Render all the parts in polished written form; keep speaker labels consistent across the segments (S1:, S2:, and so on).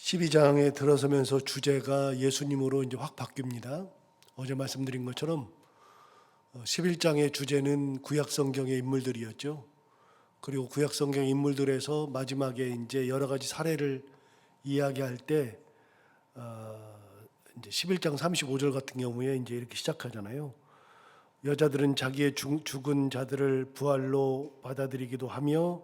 S1: 12장에 들어서면서 주제가 예수님으로 이제 확 바뀝니다. 어제 말씀드린 것처럼 11장의 주제는 구약 성경의 인물들이었죠. 그리고 구약 성경 인물들에서 마지막에 이제 여러 가지 사례를 이야기할 때 이제 11장 35절 같은 경우에 이제 이렇게 시작하잖아요. 여자들은 자기의 죽은 자들을 부활로 받아들이기도 하며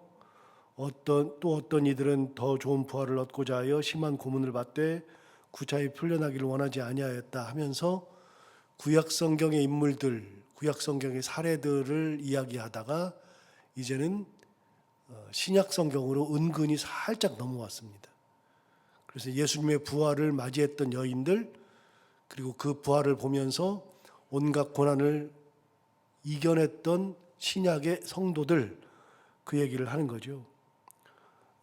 S1: 어떤 이들은 더 좋은 부활을 얻고자 하여 심한 고문을 받되 구차히 풀려나기를 원하지 아니하였다 하면서 구약 성경의 인물들, 구약 성경의 사례들을 이야기하다가 이제는 신약 성경으로 은근히 살짝 넘어왔습니다. 그래서 예수님의 부활을 맞이했던 여인들, 그리고 그 부활을 보면서 온갖 고난을 이겨냈던 신약의 성도들, 그 얘기를 하는 거죠.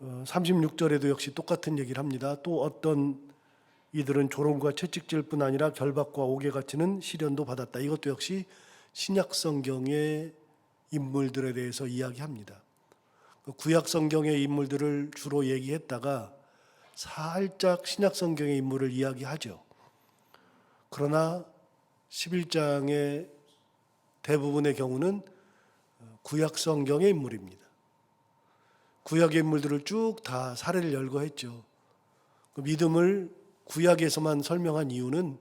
S1: 36절에도 역시 똑같은 얘기를 합니다. 또 어떤 이들은 조롱과 채찍질 뿐 아니라 결박과 옥에 갇히는 시련도 받았다. 이것도 역시 신약 성경의 인물들에 대해서 이야기합니다. 구약 성경의 인물들을 주로 얘기했다가 살짝 신약 성경의 인물을 이야기하죠. 그러나 11장의 대부분의 경우는 구약 성경의 인물입니다. 구약의 인물들을 쭉 다 사례를 열거했죠. 그 믿음을 구약에서만 설명한 이유는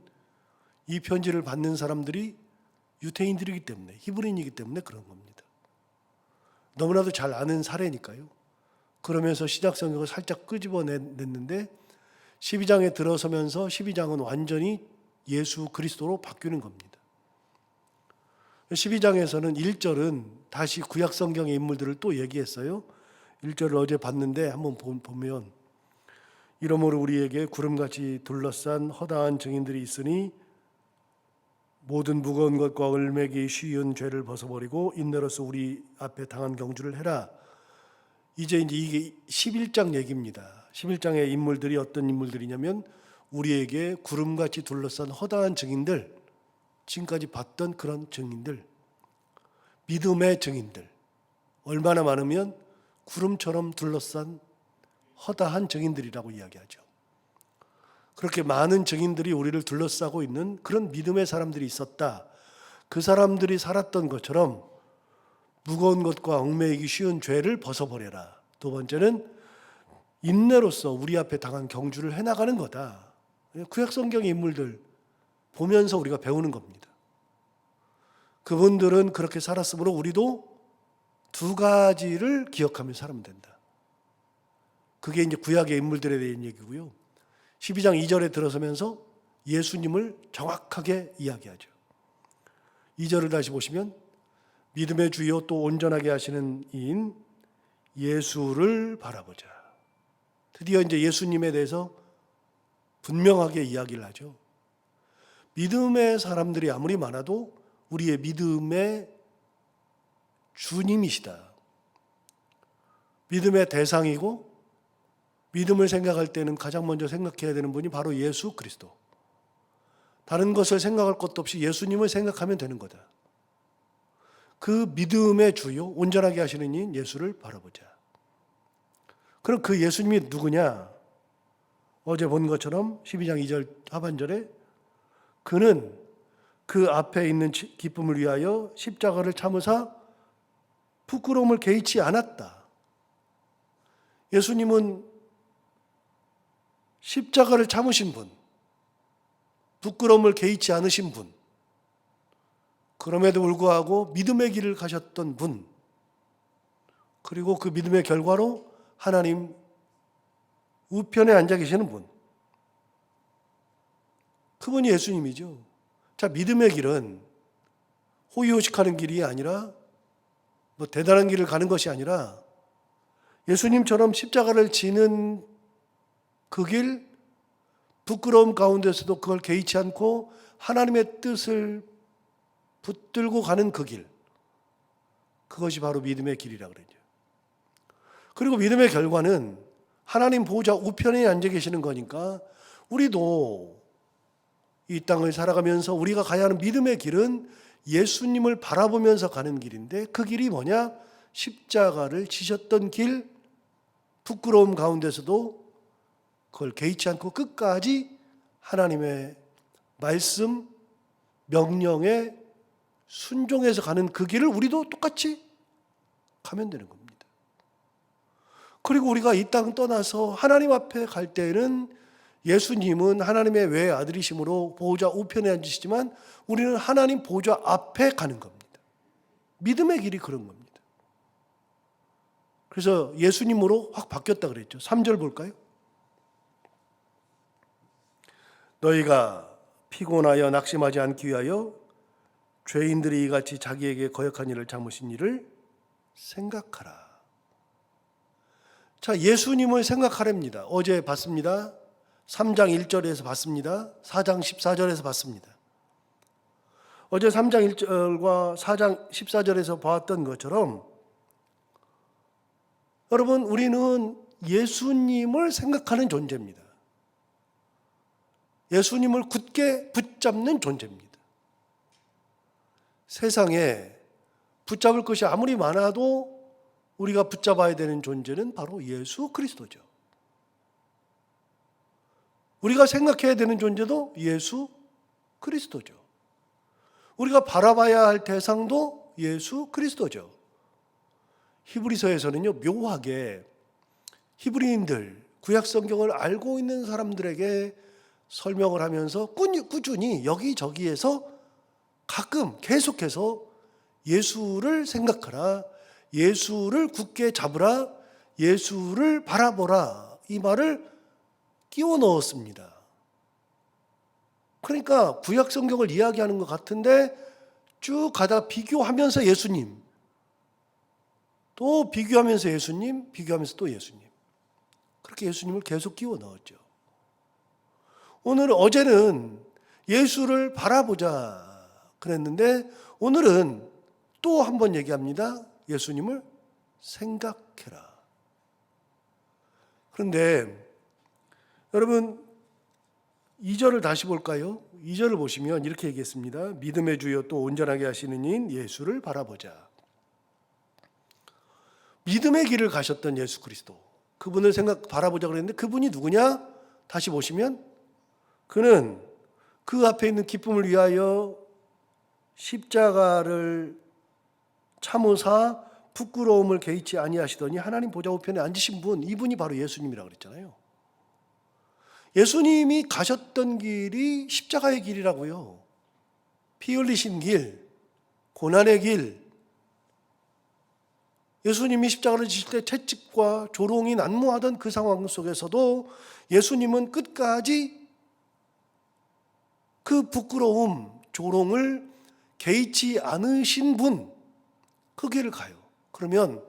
S1: 이 편지를 받는 사람들이 유대인들이기 때문에, 히브리인이기 때문에 그런 겁니다. 너무나도 잘 아는 사례니까요. 그러면서 신약 성경을 살짝 끄집어냈는데 12장에 들어서면서 12장은 완전히 예수 그리스도로 바뀌는 겁니다. 12장에서는 1절은 다시 구약 성경의 인물들을 또 얘기했어요. 1절을 어제 봤는데 한번 보면 이러므로 우리에게 구름같이 둘러싼 허다한 증인들이 있으니 모든 무거운 것과 얼매기 쉬운 죄를 벗어버리고 인내로서 우리 앞에 당한 경주를 해라. 이제 이게 11장 얘기입니다. 11장의 인물들이 어떤 인물들이냐면 우리에게 구름같이 둘러싼 허다한 증인들, 지금까지 봤던 그런 증인들, 믿음의 증인들, 얼마나 많으면 구름처럼 둘러싼 허다한 증인들이라고 이야기하죠. 그렇게 많은 증인들이 우리를 둘러싸고 있는 그런 믿음의 사람들이 있었다. 그 사람들이 살았던 것처럼 무거운 것과 얽매이기 쉬운 죄를 벗어버려라. 두 번째는 인내로서 우리 앞에 당한 경주를 해나가는 거다. 구약 성경의 인물들 보면서 우리가 배우는 겁니다. 그분들은 그렇게 살았으므로 우리도 두 가지를 기억하며 살면 된다. 그게 이제 구약의 인물들에 대한 얘기고요. 12장 2절에 들어서면서 예수님을 정확하게 이야기하죠. 2절을 다시 보시면 믿음의 주요 또 온전하게 하시는 이인 예수를 바라보자. 드디어 이제 예수님에 대해서 분명하게 이야기를 하죠. 믿음의 사람들이 아무리 많아도 우리의 믿음의 주님이시다. 믿음의 대상이고 믿음을 생각할 때는 가장 먼저 생각해야 되는 분이 바로 예수 그리스도. 다른 것을 생각할 것도 없이 예수님을 생각하면 되는 거다. 그 믿음의 주요 온전하게 하시는 이인 예수를 바라보자. 그럼 그 예수님이 누구냐? 어제 본 것처럼 12장 2절 하반절에 그는 그 앞에 있는 기쁨을 위하여 십자가를 참으사 부끄러움을 개의치 않았다. 예수님은 십자가를 참으신 분, 부끄러움을 개의치 않으신 분, 그럼에도 불구하고 믿음의 길을 가셨던 분, 그리고 그 믿음의 결과로 하나님 우편에 앉아 계시는 분, 그분이 예수님이죠. 자, 믿음의 길은 호의호식하는 길이 아니라 대단한 길을 가는 것이 아니라 예수님처럼 십자가를 지는 그 길, 부끄러움 가운데서도 그걸 개의치 않고 하나님의 뜻을 붙들고 가는 그 길, 그것이 바로 믿음의 길이라고 그러죠. 그리고 믿음의 결과는 하나님 보호자 우편에 앉아 계시는 거니까 우리도 이 땅을 살아가면서 우리가 가야 하는 믿음의 길은 예수님을 바라보면서 가는 길인데 그 길이 뭐냐? 십자가를 지셨던 길, 부끄러움 가운데서도 그걸 개의치 않고 끝까지 하나님의 말씀, 명령에 순종해서 가는 그 길을 우리도 똑같이 가면 되는 겁니다. 그리고 우리가 이 땅 떠나서 하나님 앞에 갈 때에는 예수님은 하나님의 외아들이심으로 보호자 우편에 앉으시지만 우리는 하나님 보호자 앞에 가는 겁니다. 믿음의 길이 그런 겁니다. 그래서 예수님으로 확 바뀌었다 그랬죠. 3절 볼까요? 너희가 피곤하여 낙심하지 않기 위하여 죄인들이 이같이 자기에게 거역한 일을 잘못인 일을 생각하라. 자, 예수님을 생각하랍니다. 어제 봤습니다. 3장 1절에서 봤습니다. 4장 14절에서 봤습니다. 어제 3장 1절과 4장 14절에서 보았던 것처럼 여러분, 우리는 예수님을 생각하는 존재입니다. 예수님을 굳게 붙잡는 존재입니다. 세상에 붙잡을 것이 아무리 많아도 우리가 붙잡아야 되는 존재는 바로 예수 그리스도죠. 우리가 생각해야 되는 존재도 예수 그리스도죠. 우리가 바라봐야 할 대상도 예수 그리스도죠. 히브리서에서는요, 묘하게 히브리인들, 구약 성경을 알고 있는 사람들에게 설명을 하면서 꾸준히 여기저기에서 가끔 계속해서 예수를 생각하라, 예수를 굳게 잡으라, 예수를 바라보라, 이 말을 끼워 넣었습니다. 그러니까 구약 성경을 이야기하는 것 같은데 쭉 가다 비교하면서 예수님, 또 비교하면서 예수님, 비교하면서 또 예수님, 그렇게 예수님을 계속 끼워 넣었죠. 어제는 예수를 바라보자 그랬는데 오늘은 또 한 번 얘기합니다. 예수님을 생각해라. 그런데 여러분 2절을 다시 볼까요? 2절을 보시면 이렇게 얘기했습니다. 믿음의 주여 또 온전하게 하시는 이인 예수를 바라보자. 믿음의 길을 가셨던 예수 그리스도, 그분을 바라보자 그랬는데 그분이 누구냐? 다시 보시면 그는 그 앞에 있는 기쁨을 위하여 십자가를 참으사 부끄러움을 개의치 아니하시더니 하나님 보좌 우편에 앉으신 분, 이분이 바로 예수님이라고 그랬잖아요. 예수님이 가셨던 길이 십자가의 길이라고요. 피 흘리신 길, 고난의 길. 예수님이 십자가를 지실 때 채찍과 조롱이 난무하던 그 상황 속에서도 예수님은 끝까지 그 부끄러움, 조롱을 개의치 않으신 분, 그 길을 가요. 그러면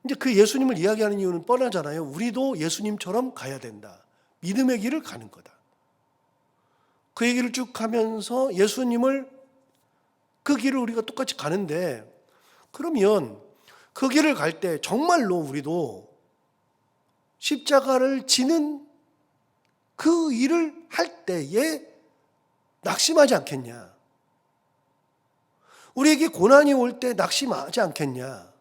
S1: 이제 그 예수님을 이야기하는 이유는 뻔하잖아요. 우리도 예수님처럼 가야 된다. 믿음의 길을 가는 거다. 그 얘기를 쭉 하면서 예수님을, 그 길을 우리가 똑같이 가는데, 그러면 그 길을 갈 때 정말로 우리도 십자가를 지는 그 일을 할 때에 낙심하지 않겠냐? 우리에게 고난이 올 때 낙심하지 않겠냐?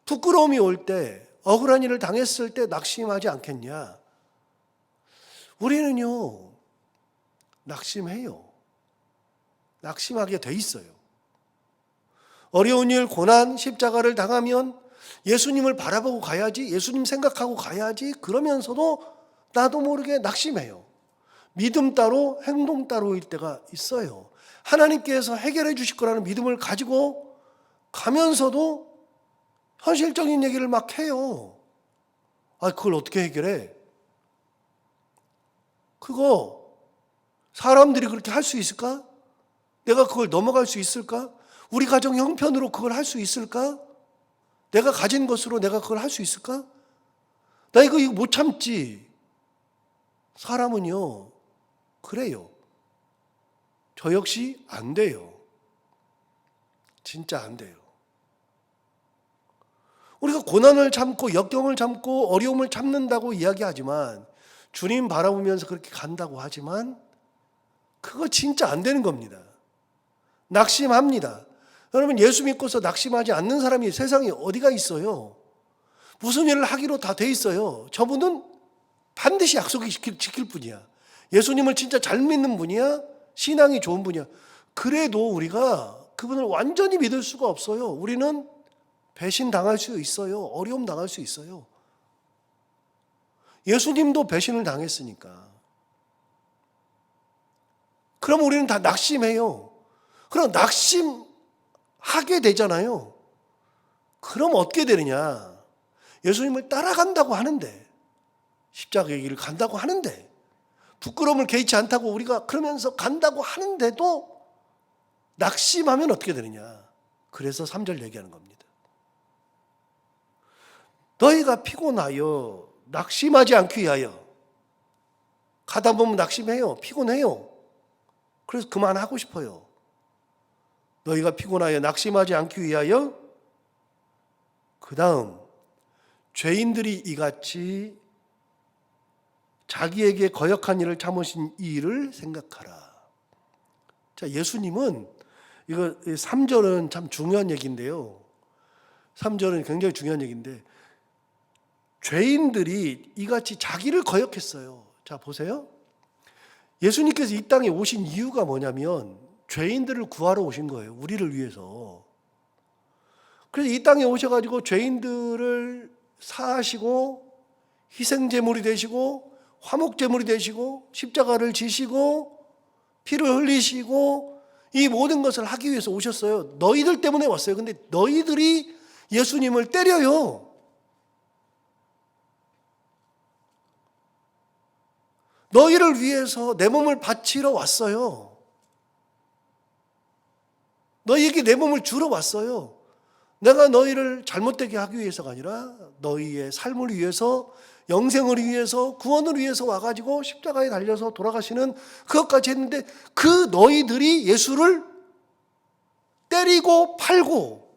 S1: 부끄러움이 올 때, 억울한 일을 당했을 때 낙심하지 않겠냐? 우리는요, 낙심해요. 낙심하게 돼 있어요. 어려운 일, 고난, 십자가를 당하면 예수님을 바라보고 가야지, 예수님 생각하고 가야지, 그러면서도 나도 모르게 낙심해요. 믿음 따로 행동 따로일 때가 있어요. 하나님께서 해결해 주실 거라는 믿음을 가지고 가면서도 현실적인 얘기를 막 해요. 그걸 어떻게 해결해? 그거 사람들이 그렇게 할 수 있을까? 내가 그걸 넘어갈 수 있을까? 우리 가정 형편으로 그걸 할 수 있을까? 내가 가진 것으로 내가 그걸 할 수 있을까? 나 이거 못 참지. 사람은요, 그래요. 저 역시 안 돼요. 진짜 안 돼요. 우리가 고난을 참고 역경을 참고 어려움을 참는다고 이야기하지만, 주님 바라보면서 그렇게 간다고 하지만 그거 진짜 안 되는 겁니다. 낙심합니다. 여러분, 예수 믿고서 낙심하지 않는 사람이 세상에 어디가 있어요? 무슨 일을 하기로 다 돼 있어요. 저분은 반드시 약속이 지킬 분이야. 예수님을 진짜 잘 믿는 분이야. 신앙이 좋은 분이야. 그래도 우리가 그분을 완전히 믿을 수가 없어요. 우리는 배신 당할 수 있어요. 어려움 당할 수 있어요. 예수님도 배신을 당했으니까. 그럼 우리는 다 낙심해요. 그럼 낙심하게 되잖아요. 그럼 어떻게 되느냐? 예수님을 따라간다고 하는데, 십자가의 길을 간다고 하는데, 부끄러움을 개의치 않다고 우리가 그러면서 간다고 하는데도 낙심하면 어떻게 되느냐? 그래서 3절 얘기하는 겁니다. 너희가 피곤하여 낙심하지 않기 위하여. 가다 보면 낙심해요. 피곤해요. 그래서 그만하고 싶어요. 너희가 피곤하여 낙심하지 않기 위하여. 그 다음, 죄인들이 이같이 자기에게 거역한 일을 참으신 이 일을 생각하라. 자, 예수님은 이거 3절은 참 중요한 얘기인데요. 3절은 굉장히 중요한 얘기인데, 죄인들이 이같이 자기를 거역했어요. 자, 보세요. 예수님께서 이 땅에 오신 이유가 뭐냐면 죄인들을 구하러 오신 거예요. 우리를 위해서. 그래서 이 땅에 오셔가지고 죄인들을 사하시고 희생제물이 되시고 화목제물이 되시고 십자가를 지시고 피를 흘리시고 이 모든 것을 하기 위해서 오셨어요. 너희들 때문에 왔어요. 근데 너희들이 예수님을 때려요. 너희를 위해서 내 몸을 바치러 왔어요. 너희에게 내 몸을 주러 왔어요. 내가 너희를 잘못되게 하기 위해서가 아니라 너희의 삶을 위해서, 영생을 위해서, 구원을 위해서 와가지고 십자가에 달려서 돌아가시는 그것까지 했는데 그 너희들이 예수를 때리고 팔고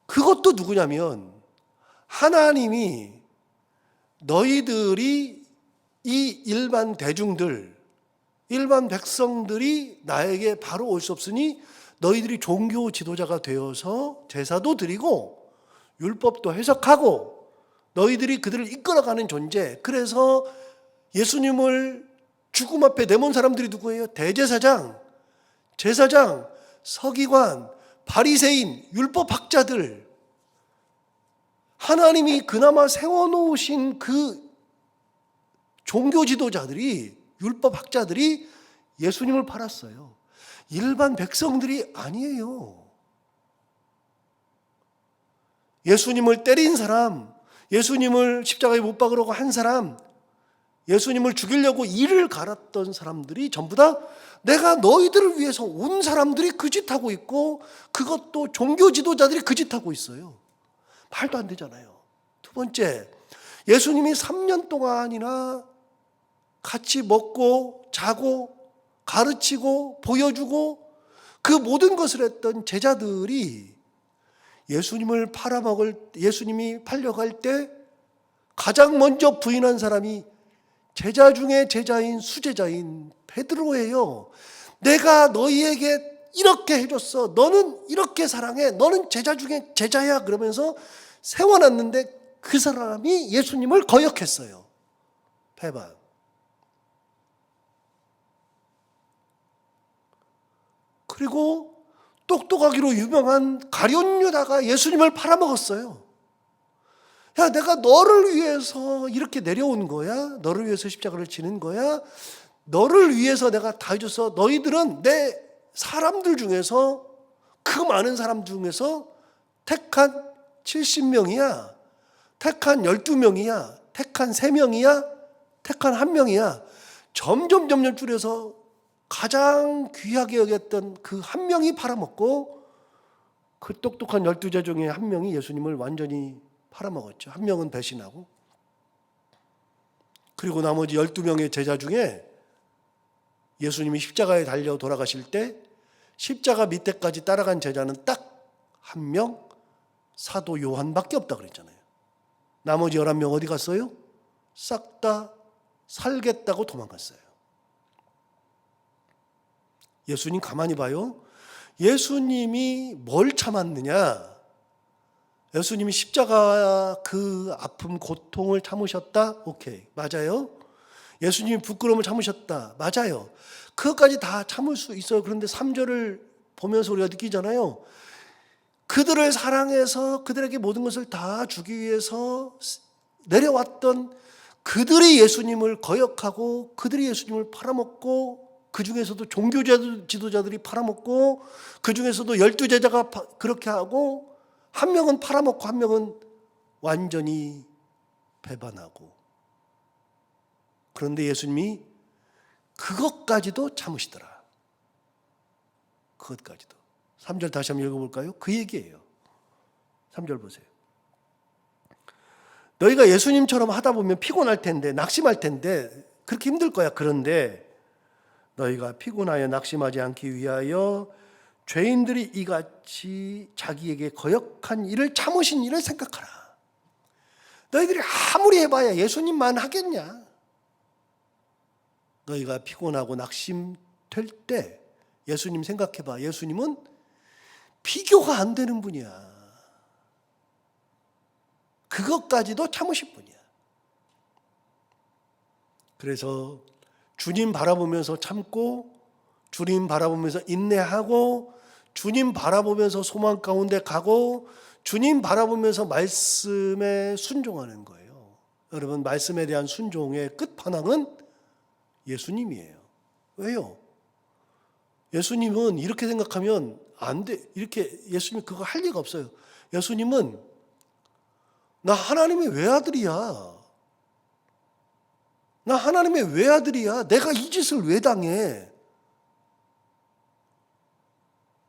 S1: 그것도 누구냐면 하나님이 너희들이 이 일반 대중들, 일반 백성들이 나에게 바로 올 수 없으니 너희들이 종교 지도자가 되어서 제사도 드리고 율법도 해석하고 너희들이 그들을 이끌어가는 존재. 그래서 예수님을 죽음 앞에 내몬 사람들이 누구예요? 대제사장, 제사장, 서기관, 바리새인, 율법학자들. 하나님이 그나마 세워놓으신 그 종교 지도자들이, 율법학자들이 예수님을 팔았어요. 일반 백성들이 아니에요. 예수님을 때린 사람, 예수님을 십자가에 못 박으려고 한 사람, 예수님을 죽이려고 이를 갈았던 사람들이 전부 다 내가 너희들을 위해서 온 사람들이 그 짓하고 있고 그것도 종교 지도자들이 그 짓하고 있어요. 말도 안 되잖아요. 두 번째, 예수님이 3년 동안이나 같이 먹고 자고 가르치고 보여주고 그 모든 것을 했던 제자들이 예수님이 팔려갈 때 가장 먼저 부인한 사람이 제자 중에 제자인 수제자인 베드로예요. 내가 너희에게 이렇게 해줬어. 너는 이렇게 사랑해. 너는 제자 중에 제자야. 그러면서 세워놨는데 그 사람이 예수님을 거역했어요. 배반. 그리고 똑똑하기로 유명한 가룟 유다가 예수님을 팔아먹었어요. 야, 내가 너를 위해서 이렇게 내려온 거야? 너를 위해서 십자가를 지는 거야? 너를 위해서 내가 다 해줘서 너희들은 내 사람들 중에서, 그 많은 사람 중에서 택한 70명이야. 택한 12명이야. 택한 3명이야. 택한 1명이야. 점점 줄여서 가장 귀하게 여겼던 그 1명이 팔아먹고 그 똑똑한 12제자 중에 1명이 예수님을 완전히 팔아먹었죠. 1명은 배신하고. 그리고 나머지 12명의 제자 중에 예수님이 십자가에 달려 돌아가실 때 십자가 밑에까지 따라간 제자는 딱 1명, 사도 요한밖에 없다 그랬잖아요. 나머지 11명 어디 갔어요? 싹 다 살겠다고 도망갔어요. 예수님 가만히 봐요. 예수님이 뭘 참았느냐? 예수님이 십자가 그 아픔, 고통을 참으셨다? 오케이. 맞아요. 예수님이 부끄러움을 참으셨다. 맞아요. 그것까지 다 참을 수 있어요. 그런데 3절을 보면서 우리가 느끼잖아요. 그들을 사랑해서 그들에게 모든 것을 다 주기 위해서 내려왔던 그들이 예수님을 거역하고 그들이 예수님을 팔아먹고 그 중에서도 종교 지도자들이 팔아먹고 그 중에서도 12제자가 그렇게 하고 한 명은 팔아먹고 한 명은 완전히 배반하고 그런데 예수님이 그것까지도 참으시더라. 그것까지도. 3절 다시 한번 읽어볼까요? 그 얘기예요. 3절 보세요. 너희가 예수님처럼 하다 보면 피곤할 텐데 낙심할 텐데 그렇게 힘들 거야. 그런데 너희가 피곤하여 낙심하지 않기 위하여 죄인들이 이같이 자기에게 거역한 일을 참으신 일을 생각하라. 너희들이 아무리 해봐야 예수님만 하겠냐. 너희가 피곤하고 낙심될 때 예수님 생각해봐. 예수님은 비교가 안 되는 분이야. 그것까지도 참으실 분이야. 그래서 주님 바라보면서 참고 주님 바라보면서 인내하고 주님 바라보면서 소망 가운데 가고 주님 바라보면서 말씀에 순종하는 거예요. 여러분, 말씀에 대한 순종의 끝판왕은 예수님이에요. 왜요? 예수님은 이렇게 생각하면 안 돼. 이렇게 예수님 그거 할 리가 없어요. 예수님은 나 하나님의 외아들이야. 나 하나님의 외아들이야. 내가 이 짓을 왜 당해?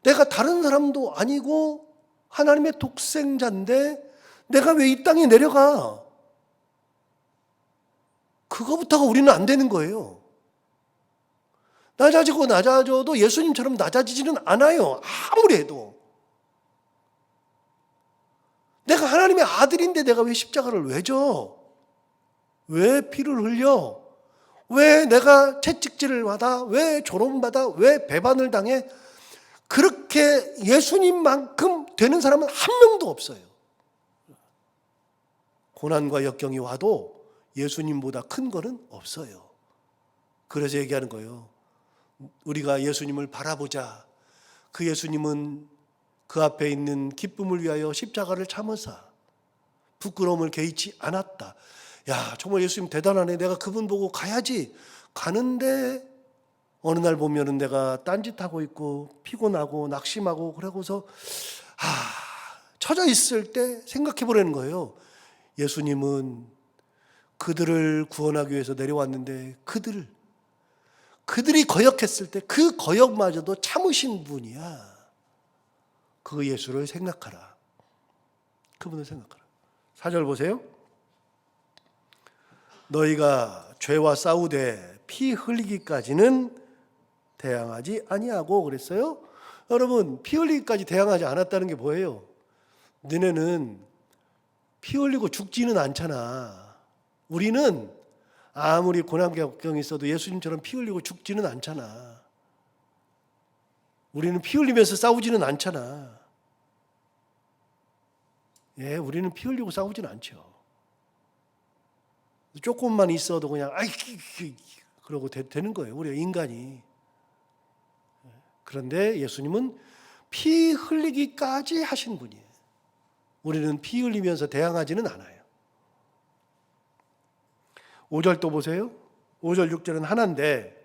S1: 내가 다른 사람도 아니고 하나님의 독생자인데 내가 왜 이 땅에 내려가? 그거부터가 우리는 안 되는 거예요. 낮아지고 낮아져도 예수님처럼 낮아지지는 않아요. 아무리 해도. 내가 하나님의 아들인데 내가 왜 십자가를 왜 져? 왜 피를 흘려? 왜 내가 채찍질을 받아? 왜 조롱받아? 왜 배반을 당해? 그렇게 예수님만큼 되는 사람은 한 명도 없어요. 고난과 역경이 와도 예수님보다 큰 거는 없어요. 그래서 얘기하는 거예요. 우리가 예수님을 바라보자. 그 예수님은 그 앞에 있는 기쁨을 위하여 십자가를 참으사 부끄러움을 개의치 않았다. 야, 정말 예수님 대단하네. 내가 그분 보고 가야지. 가는데 어느 날 보면은 내가 딴짓하고 있고 피곤하고 낙심하고 그러고서 처져 있을 때 생각해 보라는 거예요. 예수님은 그들을 구원하기 위해서 내려왔는데 그들이 거역했을 때 그 거역마저도 참으신 분이야. 그 예수를 생각하라. 그분을 생각하라. 4절 보세요. 너희가 죄와 싸우되 피 흘리기까지는 대항하지 아니하고 그랬어요. 여러분, 피 흘리기까지 대항하지 않았다는 게 뭐예요? 너네는 피 흘리고 죽지는 않잖아. 우리는 아무리 고난 걱정이 있어도 예수님처럼 피 흘리고 죽지는 않잖아. 우리는 피 흘리면서 싸우지는 않잖아. 예, 우리는 피 흘리고 싸우지는 않죠. 조금만 있어도 그냥 그러고 되는 거예요. 우리가 인간이. 그런데 예수님은 피 흘리기까지 하신 분이에요. 우리는 피 흘리면서 대항하지는 않아요. 5절 또 보세요. 5절 6절은 하나인데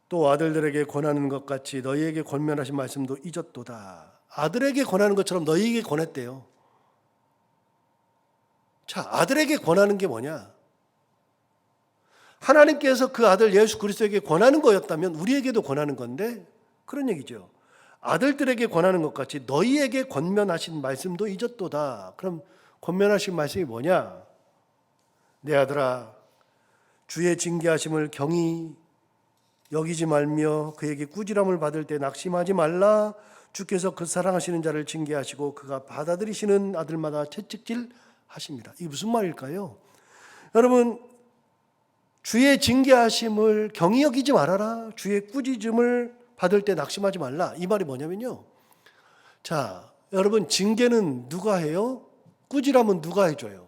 S1: 또 아들들에게 권하는 것 같이 너희에게 권면하신 말씀도 잊었도다. 아들에게 권하는 것처럼 너희에게 권했대요. 자, 아들에게 권하는 게 뭐냐? 하나님께서 그 아들 예수 그리스도에게 권하는 거였다면 우리에게도 권하는 건데 그런 얘기죠. 아들들에게 권하는 것 같이 너희에게 권면하신 말씀도 잊었도다. 그럼 권면하신 말씀이 뭐냐? 내 아들아, 주의 징계하심을 경히 여기지 말며 그에게 꾸지람을 받을 때 낙심하지 말라. 주께서 그 사랑하시는 자를 징계하시고 그가 받아들이시는 아들마다 채찍질 하십니다. 이게 무슨 말일까요? 여러분, 주의 징계하심을 경히 여기지 말아라. 주의 꾸짖음을 받을 때 낙심하지 말라. 이 말이 뭐냐면요. 자, 여러분, 징계는 누가 해요? 꾸지람은 누가 해줘요?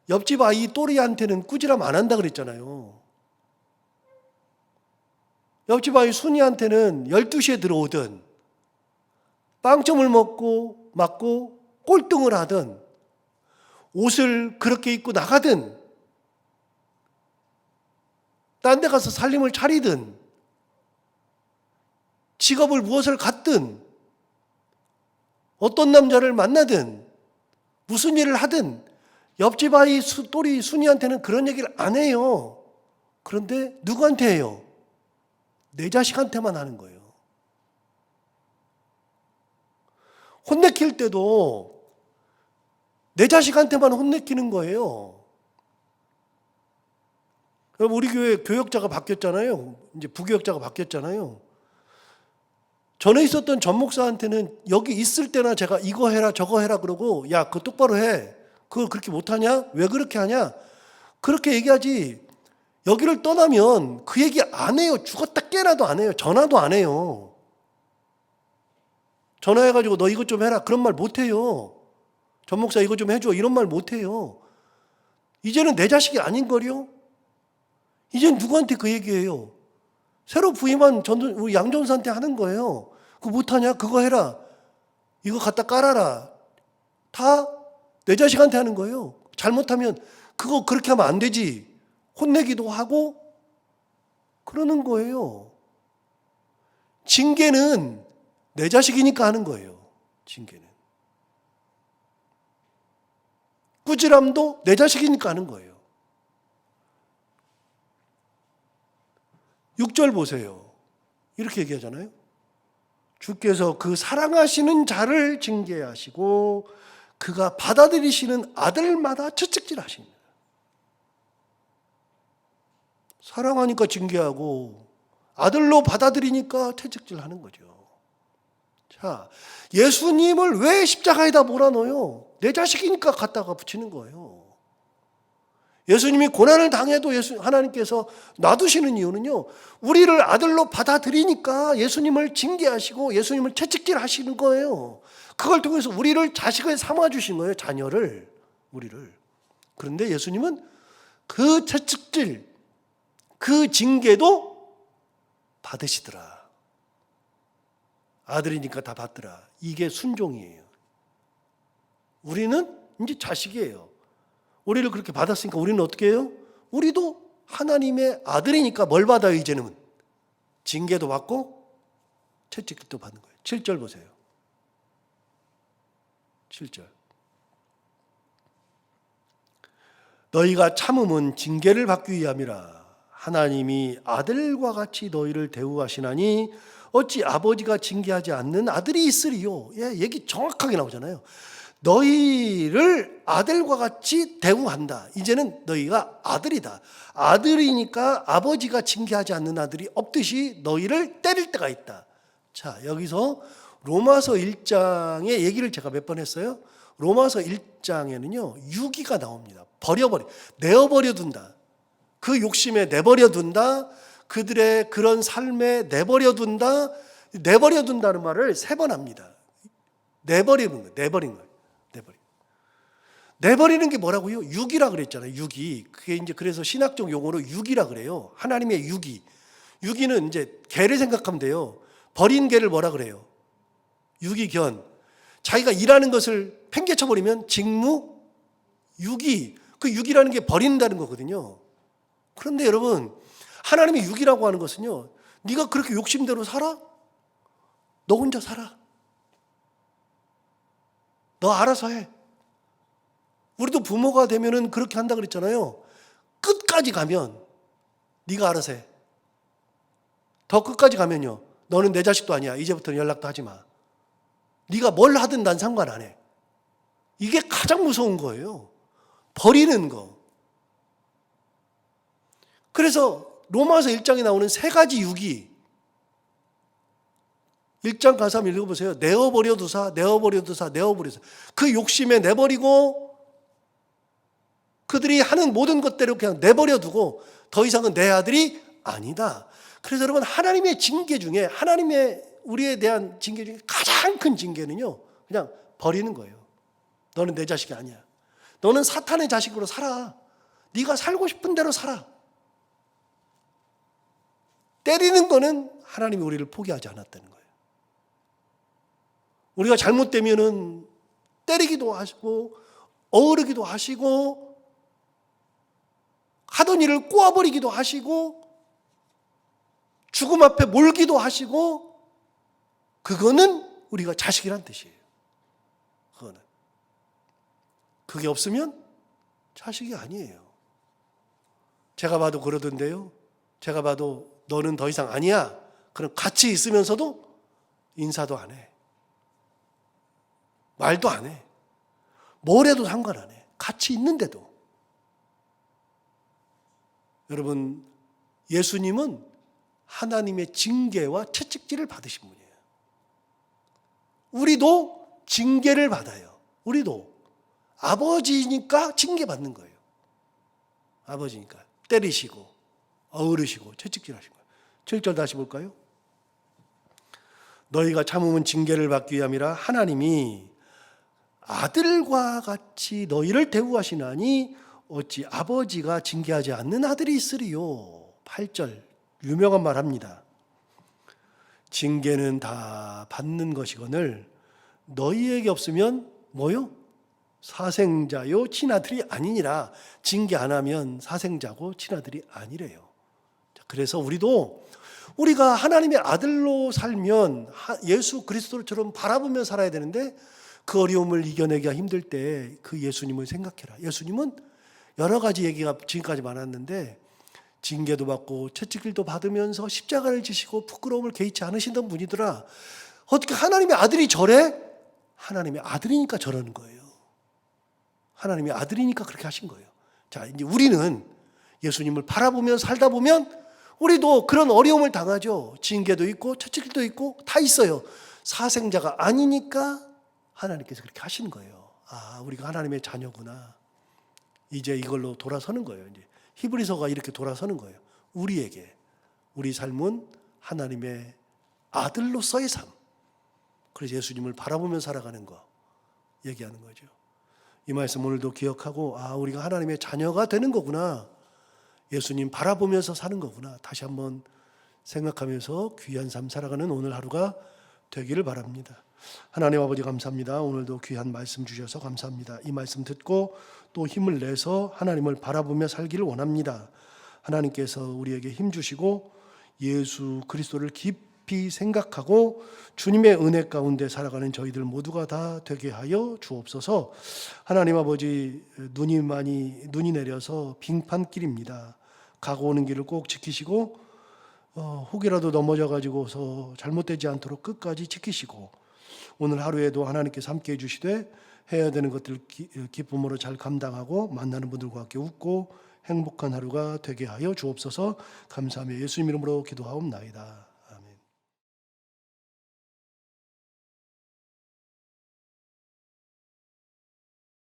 S1: 옆집 아이 또리한테는 꾸지람 안 한다 그랬잖아요. 옆집 아이 순이한테는 12시에 들어오든 빵점을 맞고 꼴등을 하든 옷을 그렇게 입고 나가든 딴 데 가서 살림을 차리든 직업을 무엇을 갖든 어떤 남자를 만나든 무슨 일을 하든 옆집 아이 또리 순이한테는 그런 얘기를 안 해요. 그런데 누구한테 해요? 내 자식한테만 하는 거예요. 혼내킬 때도 내 자식한테만 혼내키는 거예요. 그럼 우리 교회 교역자가 바뀌었잖아요. 이제 부교역자가 바뀌었잖아요. 전에 있었던 전 목사한테는 여기 있을 때나 제가 이거 해라 저거 해라 그러고, 야, 그거 똑바로 해. 그걸 그렇게 못하냐? 왜 그렇게 하냐? 그렇게 얘기하지. 여기를 떠나면 그 얘기 안 해요. 죽었다 깨나도 안 해요. 전화도 안 해요. 전화해가지고 너 이것 좀 해라. 그런 말 못 해요. 전 목사 이거 좀 해줘. 이런 말 못 해요. 이제는 내 자식이 아닌 거요. 이제는 누구한테 그 얘기해요? 새로 부임한 우리 양전사한테 하는 거예요. 그거 못하냐? 그거 해라. 이거 갖다 깔아라. 다 내 자식한테 하는 거예요. 잘못하면 그거 그렇게 하면 안 되지. 혼내기도 하고 그러는 거예요. 징계는 내 자식이니까 하는 거예요. 징계는. 꾸지람도 내 자식이니까 하는 거예요. 6절 보세요. 이렇게 얘기하잖아요. 주께서 그 사랑하시는 자를 징계하시고 그가 받아들이시는 아들마다 채찍질 하십니다. 사랑하니까 징계하고 아들로 받아들이니까 채찍질 하는 거죠. 자, 예수님을 왜 십자가에다 몰아넣어요? 내 자식이니까 갖다가 붙이는 거예요. 예수님이 고난을 당해도 하나님께서 놔두시는 이유는요, 우리를 아들로 받아들이니까 예수님을 징계하시고 예수님을 채찍질 하시는 거예요. 그걸 통해서 우리를 자식을 삼아주신 거예요. 자녀를, 우리를. 그런데 예수님은 그 채찍질, 그 징계도 받으시더라. 아들이니까 다 받더라. 이게 순종이에요. 우리는 이제 자식이에요. 우리를 그렇게 받았으니까 우리는 어떻게 해요? 우리도 하나님의 아들이니까 뭘 받아요, 이제는? 징계도 받고 채찍도 받는 거예요. 7절 보세요. 7절. 너희가 참음은 징계를 받기 위함이라. 하나님이 아들과 같이 너희를 대우하시나니 어찌 아버지가 징계하지 않는 아들이 있으리요. 예, 얘기 정확하게 나오잖아요. 너희를 아들과 같이 대우한다. 이제는 너희가 아들이다. 아들이니까 아버지가 징계하지 않는 아들이 없듯이 너희를 때릴 때가 있다. 자, 여기서 로마서 1장의 얘기를 제가 몇 번 했어요. 로마서 1장에는요, 유기가 나옵니다. 내어버려 둔다. 그 욕심에 내버려 둔다. 그들의 그런 삶에 내버려 둔다. 내버려 둔다는 말을 3번 합니다. 내버리는 거예요. 내버리는 게 뭐라고요? 유기라 그랬잖아요. 유기. 그게 이제 그래서 신학적 용어로 유기라 그래요. 하나님의 유기. 유기는 이제 개를 생각하면 돼요. 버린 개를 뭐라 그래요? 유기견. 자기가 일하는 것을 팽개쳐 버리면 직무 유기. 그 유기라는 게 버린다는 거거든요. 그런데 여러분, 하나님의 유기라고 하는 것은요, 네가 그렇게 욕심대로 살아? 너 혼자 살아. 너 알아서 해. 우리도 부모가 되면은 그렇게 한다 그랬잖아요. 끝까지 가면 네가 알아서 해. 더 끝까지 가면요, 너는 내 자식도 아니야. 이제부터는 연락도 하지 마. 네가 뭘 하든 난 상관 안 해. 이게 가장 무서운 거예요. 버리는 거. 그래서 로마서 1장에 나오는 3가지 유기. 1장 가서 한번 읽어보세요. 내어버려 두사. 그 욕심에 내버리고 그들이 하는 모든 것대로 그냥 내버려 두고 더 이상은 내 아들이 아니다. 그래서 여러분, 하나님의 징계 중에, 하나님의 우리에 대한 징계 중에 가장 큰 징계는요, 그냥 버리는 거예요. 너는 내 자식이 아니야. 너는 사탄의 자식으로 살아. 네가 살고 싶은 대로 살아. 때리는 거는 하나님이 우리를 포기하지 않았다는 거예요. 우리가 잘못되면은 때리기도 하시고 어으르기도 하시고 하던 일을 꼬아버리기도 하시고 죽음 앞에 몰기도 하시고, 그거는 우리가 자식이란 뜻이에요. 그거는. 그게 없으면 자식이 아니에요. 제가 봐도 그러던데요. 제가 봐도 너는 더 이상 아니야. 그럼 같이 있으면서도 인사도 안 해. 말도 안 해. 뭘 해도 상관 안 해. 같이 있는데도. 여러분, 예수님은 하나님의 징계와 채찍질을 받으신 분이에요. 우리도 징계를 받아요. 우리도. 아버지니까 징계받는 거예요. 아버지니까. 때리시고 어으르시고 채찍질 하신 거예요. 7절 다시 볼까요? 너희가 참으면 징계를 받기 위함이라 하나님이 아들과 같이 너희를 대우하시나니 어찌 아버지가 징계하지 않는 아들이 있으리요. 8절 유명한 말 합니다. 징계는 다 받는 것이거늘 너희에게 없으면 뭐요? 사생자요 친아들이 아니니라. 징계 안 하면 사생자고 친아들이 아니래요. 그래서 우리가 하나님의 아들로 살면 예수 그리스도처럼 바라보며 살아야 되는데, 그 어려움을 이겨내기가 힘들 때 그 예수님을 생각해라. 예수님은 여러 가지 얘기가 지금까지 많았는데 징계도 받고 채찍질도 받으면서 십자가를 지시고 부끄러움을 개의치 않으시던 분이더라. 어떻게 하나님의 아들이 저래? 하나님의 아들이니까 저러는 거예요. 하나님의 아들이니까 그렇게 하신 거예요. 자, 이제 우리는 예수님을 바라보며 살다 보면 우리도 그런 어려움을 당하죠. 징계도 있고 채찍질도 있고 다 있어요. 사생자가 아니니까 하나님께서 그렇게 하시는 거예요. 아, 우리가 하나님의 자녀구나. 이제 이걸로 돌아서는 거예요. 이제 히브리서가 이렇게 돌아서는 거예요. 우리에게 우리 삶은 하나님의 아들로서의 삶. 그래서 예수님을 바라보며 살아가는 거 얘기하는 거죠. 이 말씀 오늘도 기억하고, 아, 우리가 하나님의 자녀가 되는 거구나. 예수님 바라보면서 사는 거구나. 다시 한번 생각하면서 귀한 삶 살아가는 오늘 하루가 되기를 바랍니다. 하나님 아버지 감사합니다. 오늘도 귀한 말씀 주셔서 감사합니다. 이 말씀 듣고 또 힘을 내서 하나님을 바라보며 살기를 원합니다. 하나님께서 우리에게 힘 주시고 예수 그리스도를 깊이 생각하고 주님의 은혜 가운데 살아가는 저희들 모두가 다 되게 하여 주옵소서. 하나님 아버지, 눈이 내려서 빙판길입니다. 가고 오는 길을 꼭 지키시고 혹이라도 넘어져 가지고서 잘못되지 않도록 끝까지 지키시고, 오늘 하루에도 하나님께서 함께해 주시되 해야 되는 것들 기쁨으로 잘 감당하고 만나는 분들과 함께 웃고 행복한 하루가 되게 하여 주옵소서. 감사하며 예수 이름으로 기도하옵나이다.